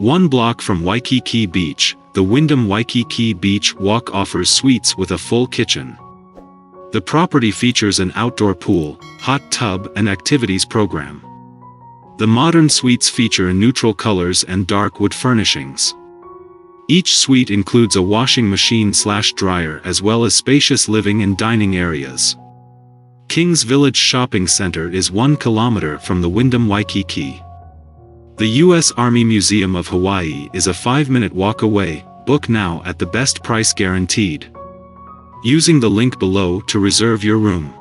1 block from Waikiki Beach, the Wyndham Waikiki Beach Walk offers suites with a full kitchen. The property features an outdoor pool, hot tub and activities program. The modern suites feature neutral colors and dark wood furnishings. Each suite includes a washing machine/dryer as well as spacious living and dining areas. Kings Village Shopping Center is 1 kilometer from the Wyndham Waikiki. The U.S. Army Museum of Hawaii is a 5-minute walk away. Book now at the best price guaranteed. Using the link below to reserve your room.